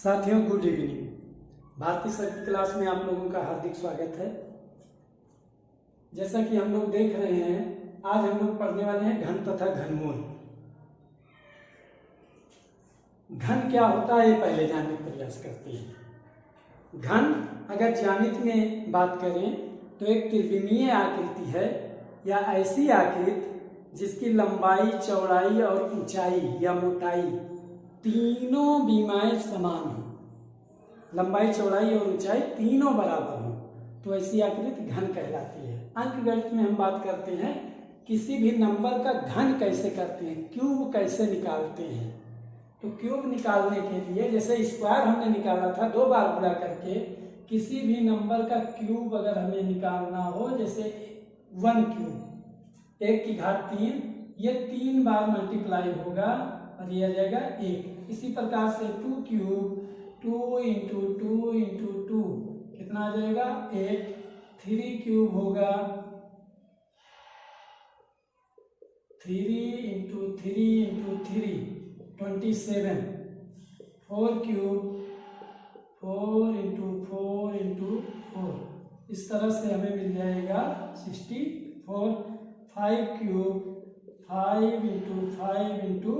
साथियों, good evening. भारतीय circuit class में आप लोगों का हार्दिक स्वागत है। जैसा कि हम लोग देख रहे हैं, आज हम लोग पढ़ने वाले हैं घन तथा घनमूल। घन क्या होता है ये पहले जानने का प्रयास करते हैं। घन अगर ज्यामिति में बात करें तो एक त्रिविमीय आकृति है या ऐसी आकृति जिसकी लंबाई, चौड़ाई और ऊंचाई या मोटाई तीनों बीमाएं समान हो। लंबाई, चौड़ाई और ऊंचाई तीनों बराबर हो तो ऐसी आकृति घन कहलाती है। अंकगणित में हम बात करते हैं किसी भी नंबर का घन कैसे करते हैं, क्यूब कैसे निकालते हैं। तो क्यूब निकालने के लिए जैसे स्क्वायर हमने निकाला था 2 बार गुणा करके, किसी भी नंबर का क्यूब अगर हमें निकालना हो, जैसे 1 क्यूब 1 की घात 3, ये 3 बार मल्टीप्लाई होगा और ये आ जाएगा 1। इसी प्रकार से 2 क्यूब 2 इंटू 2 इंटू 2 कितना आ जाएगा 8। 3 क्यूब होगा 3 into 3 into 3 27। 4 cube 4 into 4 into 4, इस तरह से हमें मिल जाएगा 64। 5 क्यूब 5 इंटू 5 इंटू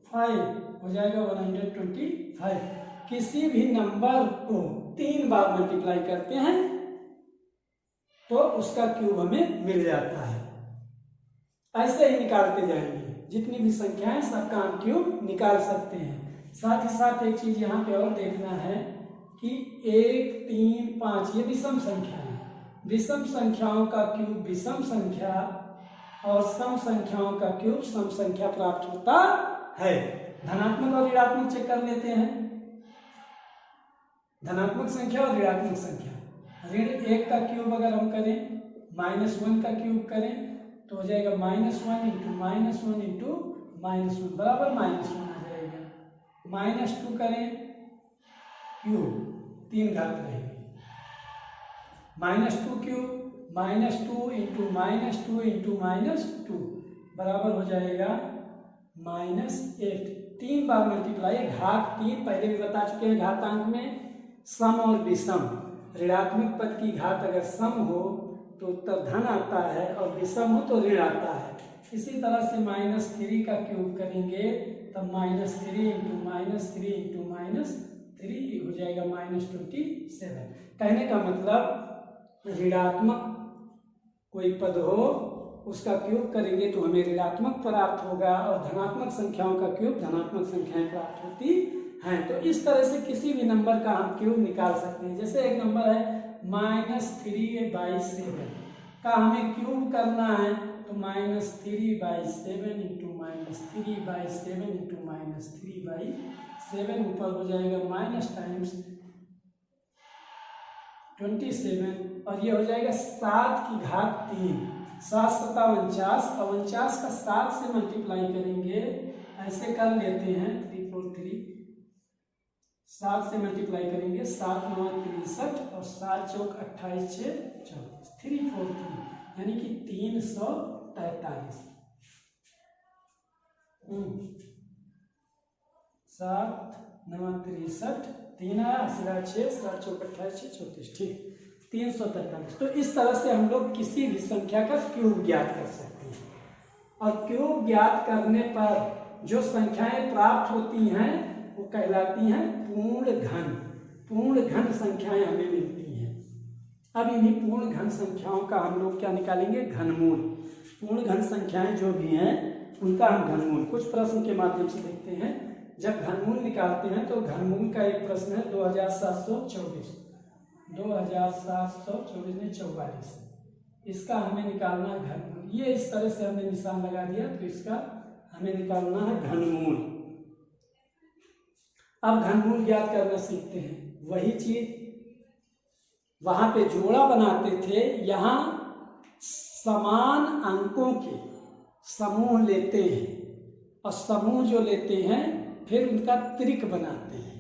5 हो जाएगा 125। किसी भी नंबर को 3 बार मल्टीप्लाई करते हैं तो उसका क्यूब हमें मिल जाता है। ऐसे ही निकालते जाएंगे, जितनी भी संख्याएं सबका हम क्यूब निकाल सकते हैं। साथ ही साथ एक चीज यहाँ पे और देखना है कि 1, 3, 5 ये विषम संख्या है। विषम संख्याओं का क्यूब विषम संख्या और सम संख्याओं का क्यूब सम संख्या प्राप्त होता है। धनात्मक और ऋणात्मक चेक कर लेते हैं। धनात्मक संख्या और ऋणात्मक संख्या, ऋण 1 का क्यूब अगर हम करें, -1 का क्यूब करें तो हो जाएगा -1 इंटू -1 इंटू -1 बराबर -1 आ जाएगा। -2 करें क्यूब 3 घात रहेगी। -2 क्यूब -2 इंटू -2 इंटू -2 बराबर हो जाएगा -8। 3 बार मल्टीप्लाई, घात 3 पहले भी बता चुके हैं घातांक में, सम और विषम। ऋणात्मक पद की घात अगर सम हो तो उत्तर धन आता है और विषम हो तो ऋण आता है। इसी तरह से -3 का क्यूब करेंगे तब -3 इंटू -3 इंटू -3 हो जाएगा -27। कहने का मतलब ऋणात्मक कोई पद हो उसका क्यूब करेंगे तो हमें ऋणात्मक प्राप्त होगा और धनात्मक संख्याओं का क्यूब धनात्मक संख्याएं प्राप्त होती हैं। तो इस तरह से किसी भी नंबर का हम क्यूब निकाल सकते हैं। जैसे एक नंबर है -3/7 का हमें क्यूब करना है तो -3/7 इंटू -3/7 इंटू -3/7 ऊपर हो जाएगा माइनस टाइम्स 27 और ये हो जाएगा 7 की घात 3। 7 7 49, 49 का 7 से मल्टीप्लाई करेंगे, ऐसे कर लेते हैं 3 4 3, 7 से मल्टीप्लाई करेंगे 7 9 63 और 7 चौक 28 6 34, 343 यानी कि 343। 7 9 63, 3 आया 6 7 चौक 28 6 34, ठीक 343। तो इस तरह से हम लोग किसी भी संख्या का क्यूब ज्ञात कर सकते हैं और क्यूब ज्ञात करने पर जो संख्याएं प्राप्त होती हैं वो कहलाती हैं पूर्ण घन। पूर्ण घन संख्याएं हमें मिलती हैं। अब इन्हीं पूर्ण घन संख्याओं का हम लोग क्या निकालेंगे, घनमूल। पूर्ण घन संख्याएं जो भी हैं उनका हम घनमूल कुछ प्रश्न के माध्यम से देखते हैं। जब घनमूल निकालते हैं तो घनमूल का एक प्रश्न है 2724 ने 44, इसका हमें निकालना है घनमूल। ये इस तरह से हमने निशान लगा दिया तो इसका हमें निकालना है घनमूल। अब घनमूल ज्ञात करना सीखते हैं। वही चीज वहां पे जोड़ा बनाते थे, यहाँ समान अंकों के समूह लेते हैं और समूह जो लेते हैं फिर उनका त्रिक बनाते हैं।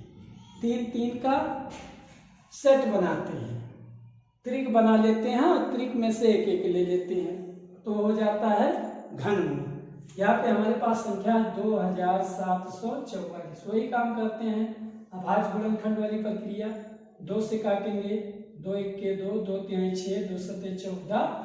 3 का सेट बनाते हैं, त्रिक बना लेते हैं और त्रिक में से एक एक ले लेते हैं तो हो जाता है घनमूल। यहाँ पे हमारे पास संख्या 2744, वही काम करते हैं। अभाज्य गुणनखंड वाली प्रक्रिया। 2 से काटेंगे, 2 1 के 2, 2 3 6, 2 7 14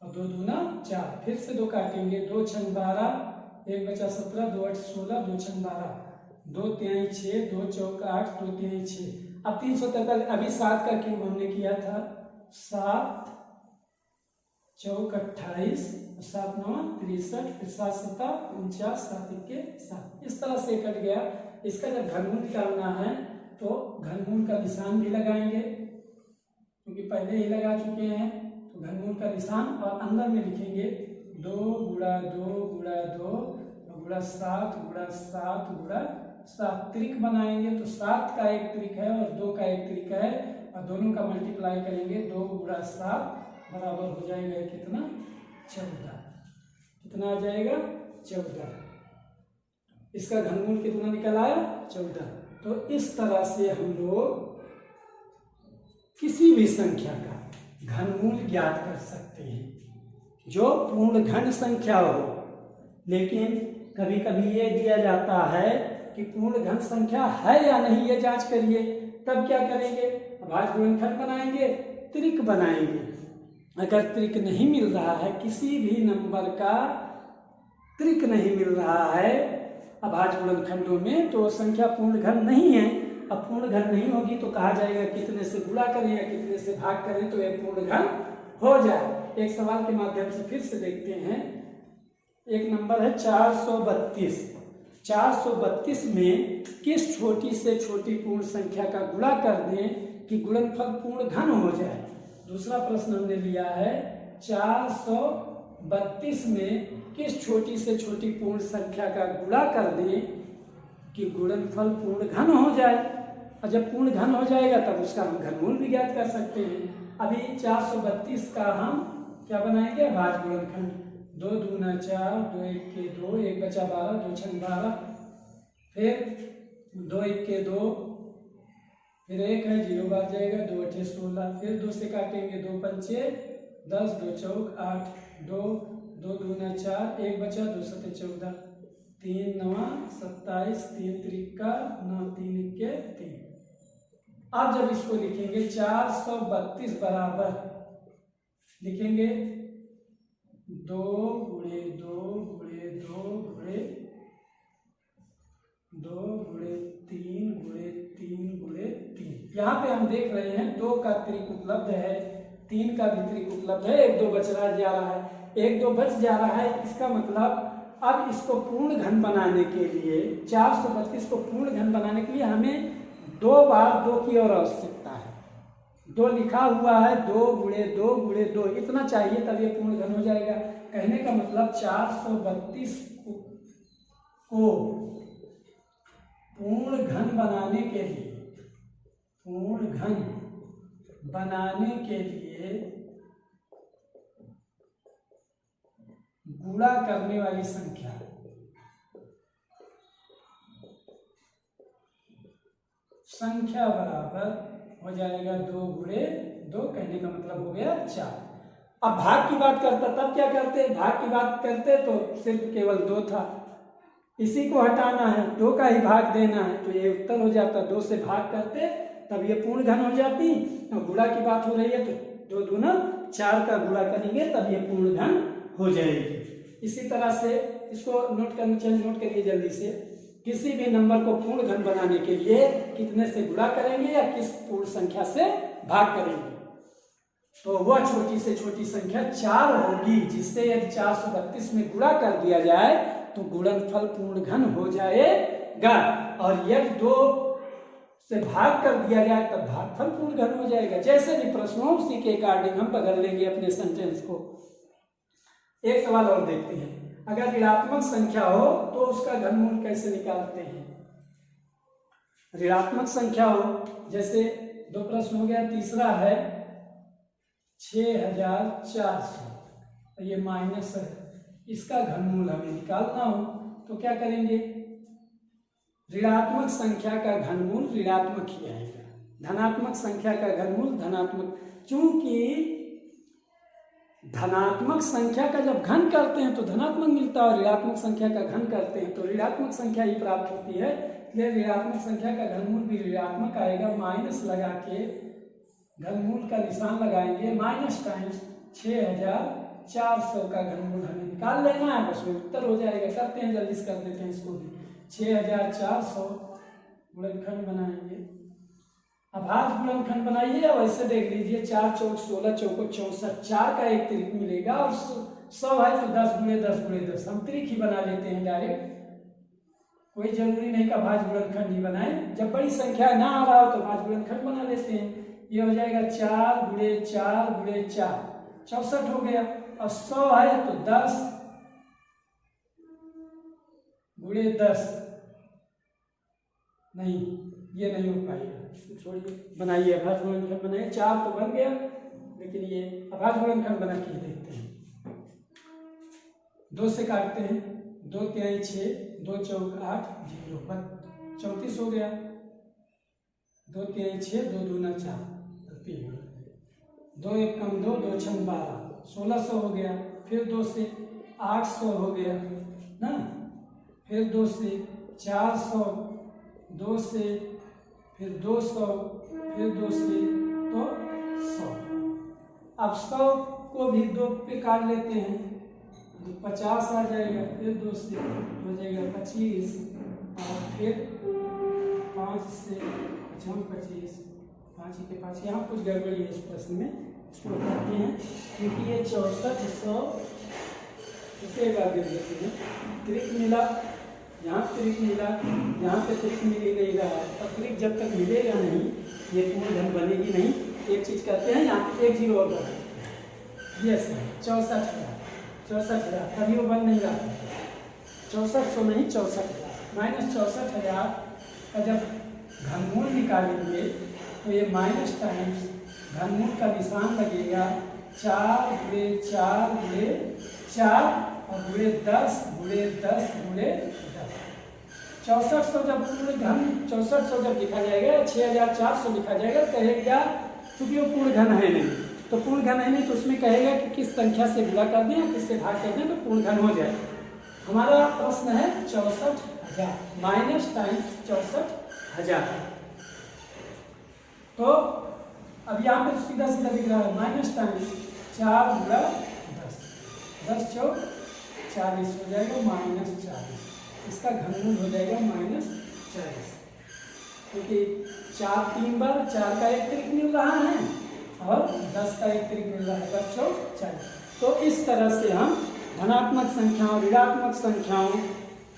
और 2 दूना 4। फिर से 2 काटेंगे, 2 6 12, 1 बचा 17, 2 8 16, 2 6 12, 2 3 6, 2 4 8, 2 3 6। अब 343, अभी 7 का क्यूब हमने किया था, 7 चौक 28, 7 9 63, फिर 7 7 49, 7 1 7। इस तरह से कट गया। इसका जब घनमूल निकालना है तो घनमूल का निशान भी लगाएंगे, क्योंकि पहले ही लगा चुके हैं। तो घनमूल का निशान और अंदर में लिखेंगे 2 गुणा 2 गुणा 2 गुणा 7 गुणा 7 गुणा 7। त्रिक बनाएंगे तो 7 का एक त्रिक है और 2 का एक त्रिक है, और दोनों का मल्टीप्लाई करेंगे। 2 गुणा 7 बराबर हो जाएगा कितना, 14। कितना आ जाएगा, 14। इसका घनमूल कितना निकल आया, 14। तो इस तरह से हम लोग किसी भी संख्या का घनमूल ज्ञात कर सकते हैं जो पूर्ण घन संख्या हो। लेकिन कभी कभी ये दिया जाता है कि पूर्ण घन संख्या है या नहीं, ये जांच करिए। तब क्या करेंगे, अभाज्य गुणनखंड बनाएंगे, त्रिक बनाएंगे। अगर त्रिक नहीं मिल रहा है, किसी भी नंबर का त्रिक नहीं मिल रहा है अभाज्य गुणनखंडों में, तो संख्या पूर्ण घन नहीं है। अब पूर्ण घन नहीं होगी तो कहा जाएगा कितने से गुणा करें या कितने से भाग करें तो यह पूर्ण घन हो जाए। एक सवाल के माध्यम से फिर से देखते हैं। एक नंबर है 432। 432 में किस छोटी से छोटी पूर्ण संख्या का गुणा कर दें कि गुणनफल पूर्ण घन हो जाए। दूसरा प्रश्न हमने लिया है 432 में किस छोटी से छोटी पूर्ण संख्या का गुणा कर दें कि गुणनफल पूर्ण घन हो जाए। और जब पूर्ण घन हो जाएगा तब उसका हम घनमूल भी ज्ञात कर सकते हैं। अभी 432 का हम क्या बनाएंगे, अभाज्य गुणनखंड। 2 दूना 4, 2 1 के 2, 1 बचा 12, 2 6 12, फिर 2 1 के 2, फिर 1 है 0 बार जाएगा, 2 8 16, फिर 2 से काटेंगे, 2 5 10, 2 चौक 8, 2 2 दूना 4, 1 बचा, 2 7 14, 3 9 27, 3 त्रिका 9, 3 1 3। अब जब इसको लिखेंगे 432 बराबर लिखेंगे 2 गुणे 2 गुणे 2 गुणे 2 गुणे 3 गुणे 3 गुणे 3। यहाँ पे हम देख रहे हैं 2 का त्रिक उपलब्ध है, 3 का भी त्रिक उपलब्ध है, 1 2 बच जा रहा है, 1 2 बच जा रहा है। इसका मतलब अब इसको पूर्ण घन बनाने के लिए 432 को पूर्ण घन बनाने के लिए हमें 2 बार 2 की और आवश्यकता है। 2 लिखा हुआ है, 2 गुणे 2 गुणे 2 इतना चाहिए तब ये पूर्ण घन हो जाएगा। कहने का मतलब 432 को पूर्ण घन बनाने के लिए, पूर्ण घन बनाने के लिए गुणा करने वाली संख्या बराबर हो जाएगा 2 गुणे 2। कहने का मतलब हो गया 4। अब भाग की बात करता तब क्या करते, भाग की बात करते तो सिर्फ केवल 2 था, इसी को हटाना है, 2 का ही भाग देना है तो ये उत्तर हो जाता। 2 से भाग करते तब ये पूर्ण घन हो जाती। और गुणा की बात हो रही है तो 2 दूना 4 का गुणा करेंगे तब ये पूर्ण घन हो जाएगी। इसी तरह से इसको नोट करिए जल्दी से। किसी भी नंबर को पूर्ण घन बनाने के लिए कितने से गुणा करेंगे या किस पूर्ण संख्या से भाग करेंगे, तो वह छोटी से छोटी संख्या 4 होगी, जिससे यदि 432 में गुणा कर दिया जाए तो गुणनफल पूर्ण घन हो जाएगा। और यदि 2 से भाग कर दिया जाए तब भागफल पूर्ण घन हो जाएगा। जैसे भी प्रश्न हो उसी के अकॉर्डिंग हम पकड़ लेंगे अपने सेंटेंस को। एक सवाल और देखते हैं। अगर ऋणात्मक संख्या हो तो उसका घनमूल कैसे निकालते हैं। ऋणात्मक संख्या हो, जैसे 2 प्रश्न हो गया। तीसरा है 6400, ये माइनस है, इसका घनमूल हमें निकालना हो तो क्या करेंगे, ऋणात्मक संख्या का घनमूल ऋणात्मक ही आएगा, धनात्मक संख्या का घनमूल धनात्मक। चूंकि धनात्मक संख्या का जब घन करते हैं तो धनात्मक मिलता है और ऋणात्मक संख्या का घन करते हैं तो ऋणात्मक संख्या ही प्राप्त होती है। इसलिए ऋणात्मक संख्या का घनमूल भी ऋणात्मक आएगा। माइनस लगा के घनमूल का निशान लगाएंगे, माइनस टाइम्स 6400 का घनमूल हमें निकाल लेना है, बस उत्तर हो जाएगा। करते हैं, जल्दी से कर देते हैं इसको भी। 6400 गुणनखंड बनाएंगे। अभाज्य गुणनखंड बनाइए या वैसे देख लीजिए। 4 चौक 16 चौको 64, 4 का एक त्रिक मिलेगा और 100 है तो 10 गुणे 10 गुणे 10 हम त्रिक ही बना लेते हैं डायरेक्ट। कोई जरूरी नहीं कि अभाज्य गुणनखंड ही बनाए। जब बड़ी संख्या ना आ रहा हो तो अभाज्य गुणनखंड बना लेते हैं। ये हो जाएगा 4 गुणे 4 गुणे 4, 64 हो गया। और 100 है तो 10 गुणे 10, नहीं ये नहीं हो पाएगा, छोड़िए। बनाइए अभाज्य गुणनखंड बनाइए। 4 तो बन गया, लेकिन ये अभाज्य गुणनखंड बना के देखते हैं। 2 से काटते हैं, 2 3 6, 2 चौक 8, 0 34 हो गया। 2 3 6, 2 दूना 4, 2 1 कम 2, 2 6 12, 1600 हो गया। फिर 2 से 800 हो गया ना, फिर 2 से 400, 2 से फिर 200, फिर 2 से तो 100। अब 100 को भी 2 पे काट लेते हैं तो 50 आ जाएगा। फिर 2 से हो जाएगा 25 और फिर 5 से 25, 5 के 5। यहाँ कुछ गड़बड़ी है इस प्रश्न में, इसको बताते हैं क्योंकि ये 6400 इसे एक बार गिर देते हैं। त्रिक मिला, यहाँ त्रिक मिला, यहाँ पे त्रिक मिल ही नहीं रहा है। और त्रिक जब तक मिलेगा नहीं ये पूर्ण घन बनेगी नहीं। एक चीज करते हैं, यहाँ पे 1 0 और बढ़ा देते हैं। यस 64,000 तभी वो बन नहीं रहा। 6400 नहीं 64,000 माइनस 64,000 का जब घनमूल निकालेंगे तो ये माइनस टाइम्स घनमूल का निशान लगेगा। 4 गुणे 4 गुणे 4 और गुणे 10 गुणे 10 गुणे 10। 6400 जब पूर्ण घन 6400 जब लिखा जाएगा, 6400 लिखा जाएगा, कहेगा क्योंकि वो पूर्ण घन है नहीं, तो पूर्ण घन है नहीं तो उसमें कहेगा कि किस संख्या से गुणा कर दें या किससे भाग कर दें तो पूर्ण घन हो जाए। हमारा प्रश्न है 64,000 माइनस टाइम्स 64,000। तो अब यहाँ पे सीधा सीधा दिख रहा है माइनस टाइम्स 4 गुणा 10, 10 चौक 40 हो जाएगा माइनस 40। इसका घनमूल हो जाएगा माइनस 40 क्योंकि 4 3 बार 4 का एक त्रिक मिल रहा है और 10 का एक त्रिक मिल रहा है, 10 चौक 40। तो इस तरह से हम धनात्मक संख्याओं ऋणात्मक संख्याओं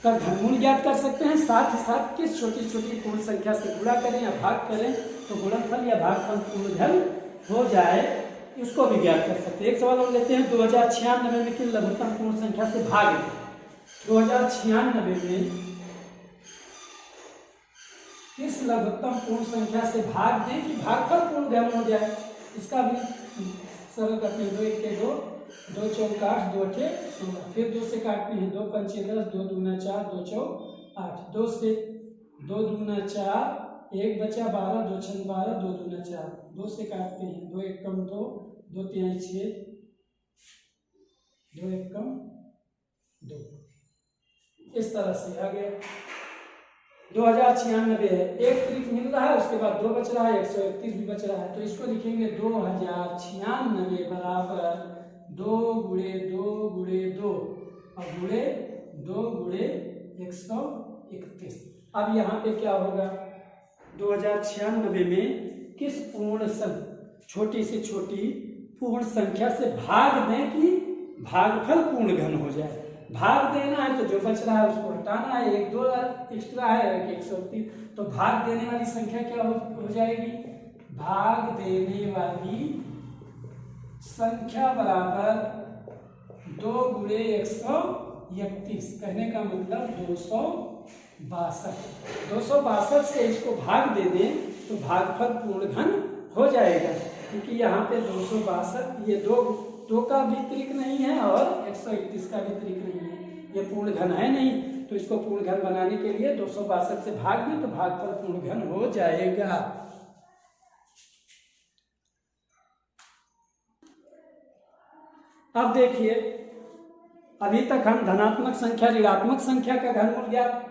का घनमूल ज्ञात कर सकते हैं। साथ ही साथ किस छोटी छोटी पूर्ण संख्या से गुणा करें या भाग करें तो गुणनफल या भागफल पूर्ण घन हो जाए, उसको भी ज्ञात कर सकते हैं। एक सवाल और लेते हैं, 2096 में किन लघुत्तम पूर्ण संख्या से भाग दें। 2096 में किस लघुत्तम पूर्ण संख्या से भाग दें कि भागफल पूर्ण घन हो जाए। इसका भी सरल करते हैं। 2 1 के 2, 2 चौक 8, 2 8 16। फिर 2 से काटते हैं, 2 5 10, 2 दूना 4, 2 चौक 8। 2 से 2 दूना 4, 1 बचा 12, 2 6 12, 2 दूना 4। 2 से काटते हैं, 2 1 कम 2, 2 3 6, 2 1 कम 2। इस तरह से आ गया। 2096 है, एक त्रिक मिल रहा है, उसके बाद 2 बच रहा है, 131 भी बच रहा है। तो इसको लिखेंगे 2096 बराबर 2 गुणे 2 गुणे 2 और गुणे 2 गुणे 131। अब यहाँ पे क्या होगा, 2096 में किस पूर्ण छोटी से छोटी पूर्ण संख्या से भाग दें कि भागफल पूर्ण घन हो जाए। भाग देना है तो जो बच रहा है उसको हटाना है, 1 2 एक्स्ट्रा है, 131। तो भाग देने वाली संख्या क्या हो जाएगी, भाग देने वाली संख्या बराबर 2 गुणे 131। कहने का मतलब 262। 262 से इसको भाग दे दें तो भागफल पूर्ण घन हो जाएगा, क्योंकि यहाँ पे 262 ये 2 का भी त्रिक नहीं है और 131 का भी त्रिक नहीं है, ये पूर्ण घन है नहीं। तो इसको पूर्ण घन बनाने के लिए 262 से भाग दें तो भागफल पूर्ण घन हो जाएगा। अब देखिए, अभी तक हम धनात्मक संख्या ऋणात्मक संख्या का घनमूल ज्ञात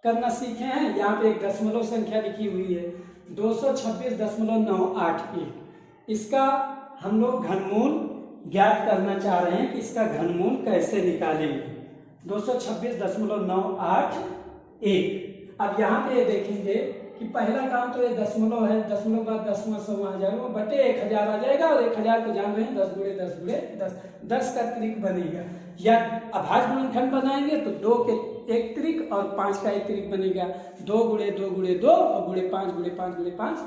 करना सीखे हैं। यहाँ पे एक दशमलव संख्या लिखी हुई है 226.981। इसका हम लोग घनमूल ज्ञात करना चाह रहे हैं कि इसका घनमूल कैसे निकालेंगे। 226.981। अब यहाँ पे देखेंगे कि पहला काम तो ये दशमलव है, दशमलव के बाद 10वां 100वां हजार वो बटे 1000 आ जाएगा, और 1000 को जान रहे हैं 10 गुणे 10 गुणे 10, 10 का त्रिक बनेगा। या अभाज्य गुणनखंड बनाएंगे तो 2 के एक त्रिक और 5 का एक त्रिक बनेगा, 2 गुणे 2 गुणे 2 और गुणे 5 गुणे 5 गुणे 5,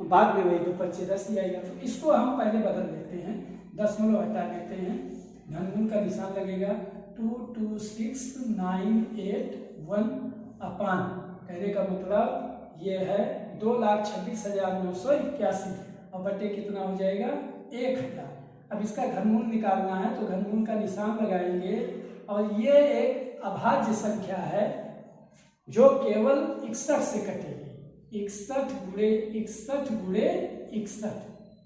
बाद में वही 2 5 10 ही आएगा। तो इसको हम पहले बदल लेते हैं, दशमलव हटा लेते हैं, घनमूल का निशान लगेगा 226,981 अपान, कहने का मतलब ये है 2,26,981 और बटे कितना हो जाएगा 1000। अब इसका घनमूल निकालना है तो घनमूल का निशान लगाएंगे, और ये एक अभाज्य संख्या है जो केवल 61 से कटेगी। 61 गुणे 61 गुणे 61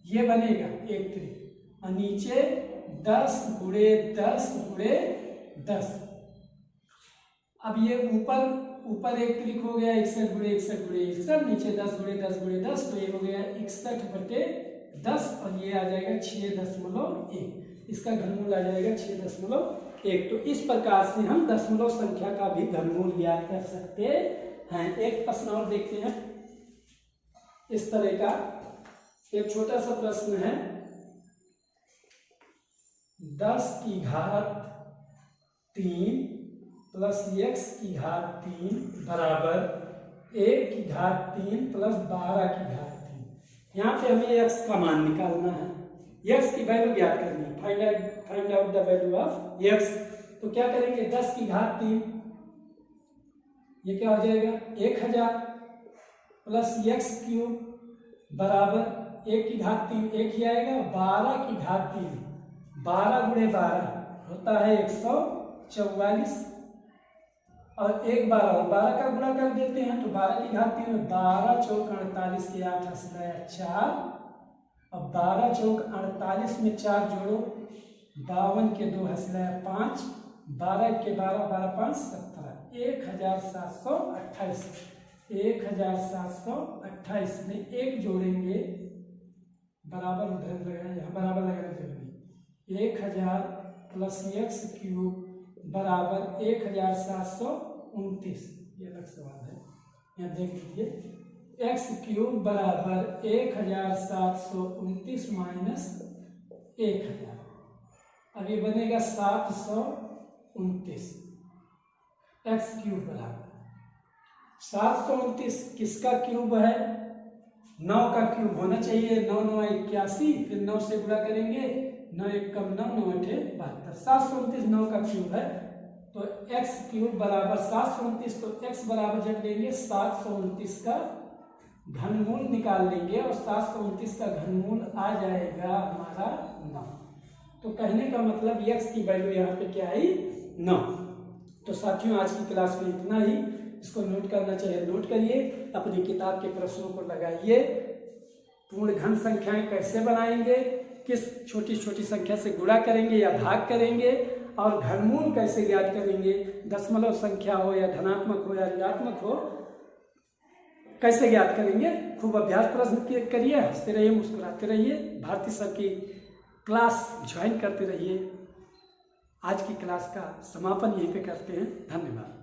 ये बनेगा एक त्रिक, और नीचे 10 गुणे 10 गुणे 10। अब ये ऊपर एक त्रिक हो गया 61 गुणे 61 गुणे 61, नीचे 10 गुणे 10 गुणे 10, तो ये हो गया 61 बटे 10, और ये आ जाएगा 6.1। इसका घनमूल आ जाएगा 6.1। तो इस प्रकार से हम दशमलव संख्या का भी घनमूल ज्ञात कर सकते हैं। एक प्रश्न और देखते हैं इस तरह का। एक छोटा सा प्रश्न है, 10 की घात 3 प्लस x की घात 3 बराबर 1 की घात 3 प्लस 12 की घात 3। यहाँ पे हमें x का मान निकालना है, x की वैल्यू ज्ञात करनी है, find out the value of x। तो क्या करेंगे, 10 की घात 3 ये क्या हो जाएगा 1000 प्लस x क्यूब बराबर 1 की घात 3 1 ही आएगा, 12 की घात 3 12 गुणे 12 होता है 144, और 1 12 और 12 का गुणा कर देते हैं तो 12 की घात 3 में 12 चौक 48 के 8 हंसलाया 4, और 12 चौक 48 में 4 जोड़ो 52 के 2 हंसलाया 5, 12 के 12 12 5 17, 1728। 1728 में 1 जोड़ेंगे, बराबर उधर लगाना, यहाँ बराबर लगाना जरूरी। 1000 प्लस x क्यूब बराबर 1729। ये अलग सवाल है, यहाँ देख लीजिए। x क्यूब बराबर 1729 माइनस 1000, अब ये बनेगा 729। x क्यूब बराबर 729 किसका क्यूब है, 9 का क्यूब होना चाहिए। 9 9 81, फिर 9 से गुणा करेंगे, 9 1 कम 9 9 8 72, 729 9 का क्यूब है। तो x क्यूब बराबर 729, तो x बराबर जब लेंगे 729 का घनमूल निकाल लेंगे, और 729 का घनमूल आ जाएगा हमारा 9। तो कहने का मतलब x की वैल्यू यहाँ पे क्या आई 9। तो साथियों आज की क्लास में इतना ही। इसको नोट करना चाहिए नोट करिए, अपनी किताब के प्रश्नों को लगाइए। पूर्ण घन संख्याएं कैसे बनाएंगे, किस छोटी छोटी संख्या से गुणा करेंगे या भाग करेंगे, और घनमूल कैसे ज्ञात करेंगे, दशमलव संख्या हो या धनात्मक हो या ऋणात्मक हो, कैसे ज्ञात करेंगे। खूब अभ्यास प्रश्न करिए, हंसते रहिए, मुस्कुराते रहिए, भारती सर की क्लास ज्वाइन करते रहिए। आज की क्लास का समापन यहीं पे करते हैं। धन्यवाद।